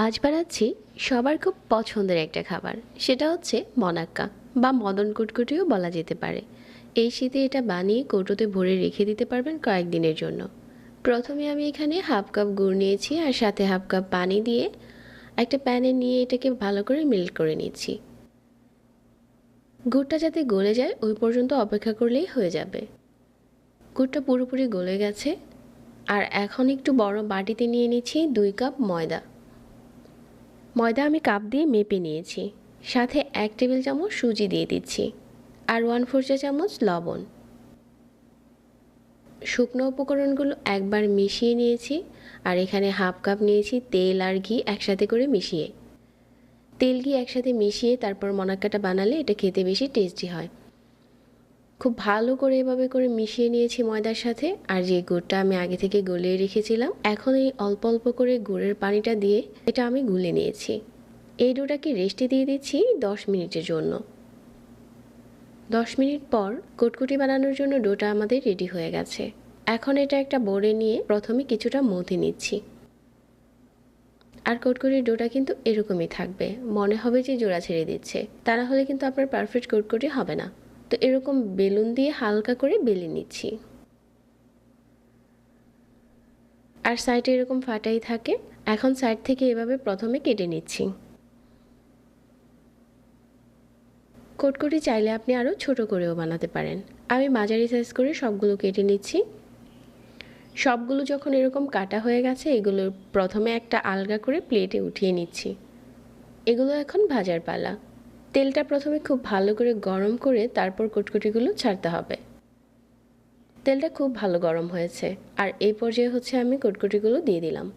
আজ বানাচ্ছি সবার খুব পছন্দের একটা খাবার, সেটা হচ্ছে মনাক্কা বা মদন কুটকুটিও বলা যেতে পারে। এই শীতে এটা বানিয়ে কৌটোতে ভরে রেখে দিতে পারবেন কয়েকদিনের জন্য। প্রথমে আমি এখানে হাফ কাপ গুড় নিয়েছি আর সাথে হাফ কাপ পানি দিয়ে একটা প্যানে নিয়ে এটাকে ভালো করে মেল্ট করে নিচ্ছি। গুড়টা যাতে গলে যায় ওই পর্যন্ত অপেক্ষা করলেই হয়ে যাবে। গুড়টা পুরোপুরি গলে গেছে। আর এখন একটু বড় বাটিতে নিয়ে নিচ্ছি 2 কাপ ময়দা। ময়দা আমি কাপ দিয়ে মেপে নিয়েছি। সাথে 1 টেবিল চামচ সুজি দিয়ে দিচ্ছি আর 1/4 চা চামচ লবণ। শুকনো উপকরণগুলো একবার মিশিয়ে নিয়েছি। আর এখানে হাফ কাপ নিয়েছি তেল আর ঘি একসাথে করে মিশিয়ে। তেল ঘি একসাথে মিশিয়ে তারপর মনাক্কাটা বানালে এটা খেতে বেশি টেস্টি হয়। খুব ভালো করে এভাবে করে মিশিয়ে নিয়েছি ময়দার সাথে। আর যে গুড়টা আমি আগে থেকে গলিয়ে রেখেছিলাম, এখন এই অল্প অল্প করে গুড়ের পানিটা দিয়ে এটা আমি গুলে নিয়েছি। এই ডোটাকে রেস্টে দিয়ে দিচ্ছি 10 মিনিটের জন্য। 10 মিনিট পর কুটকুটি বানানোর জন্য ডোটা আমাদের রেডি হয়ে গেছে। এখন এটা একটা বোর্ডে নিয়ে প্রথমে কিছুটা মথে নিচ্ছি। আর কুটকুটির ডোটা কিন্তু এরকমই থাকবে, মনে হবে যে জোড়া ছেড়ে দিচ্ছে, তা না হলে কিন্তু আপনার পারফেক্ট কুটকুটি হবে না। তো এরকম বেলুন দিয়ে হালকা করে বেলে নিচ্ছি। আর সাইডে এরকম ফাটাই থাকে। এখন সাইড থেকে এভাবে প্রথমে কেটে নিচ্ছি। কুটকুটি চাইলে আপনি আরও ছোট করেও বানাতে পারেন। আমি মাঝারি সাইজ করে সবগুলো কেটে নিচ্ছি। সবগুলো যখন এরকম কাটা হয়ে গেছে, এগুলো প্রথমে একটা আলগা করে প্লেটে উঠিয়ে নিচ্ছি। এগুলো এখন ভাজার পালা। তেলটা প্রথমে খুব ভালো করে গরম করে তারপর কুটকুটিগুলো ছাড়তে হবে। তেলটা খুব ভালো গরম হয়েছে আর এই পর্যায়ে আমি কুটকুটিগুলো দিয়ে দিলাম।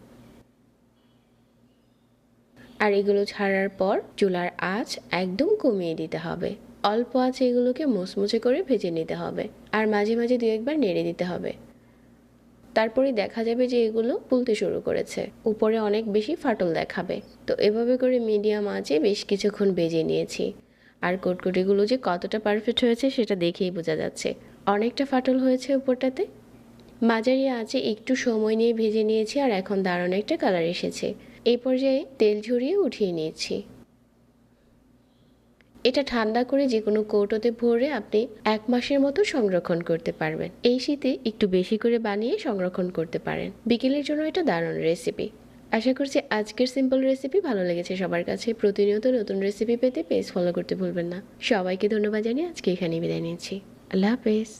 আর এগুলো ছাড়ার পর চুলার আঁচ একদম কমিয়ে দিতে হবে। অল্প আঁচে এগুলোকে মুচমুচে করে ভেজে নিতে হবে আর মাঝে মাঝে 2-1 বার নেড়ে দিতে হবে। তারপরে দেখা যাবে যে এগুলো ফুলতে শুরু করেছে, উপরে অনেক বেশি ফাটল দেখাবে। তো এভাবে করে মিডিয়াম আঁচে বেশ কিছুক্ষণ ভেজে নিয়েছি। আর কুটকুটিগুলো যে কতটা পারফেক্ট হয়েছে সেটা দেখেই বোঝা যাচ্ছে, অনেকটা ফাটল হয়েছে উপরটাতে। মাঝারি আঁচে একটু সময় নিয়ে ভেজে নিয়েছি আর এখন দারুণ একটা কালার এসেছে। এই পর্যায়ে তেল ঝরিয়ে উঠিয়ে নিয়েছি। এটা ঠান্ডা করে যে কোনো কৌটোতে ভরে আপনি 1 মাসের মতো সংরক্ষণ করতে পারবেন। এই শীতে একটু বেশি করে বানিয়ে সংরক্ষণ করতে পারেন। বিকেলের জন্য এটা দারুণ রেসিপি। আশা করছি আজকের সিম্পল রেসিপি ভালো লেগেছে সবার কাছে। প্রতিনিয়ত নতুন রেসিপি পেতে পেজ ফলো করতে ভুলবেন না। সবাইকে ধন্যবাদ জানিয়ে আজকে এখানেই বিদায় নিচ্ছি। আল্লাহ হাফেজ।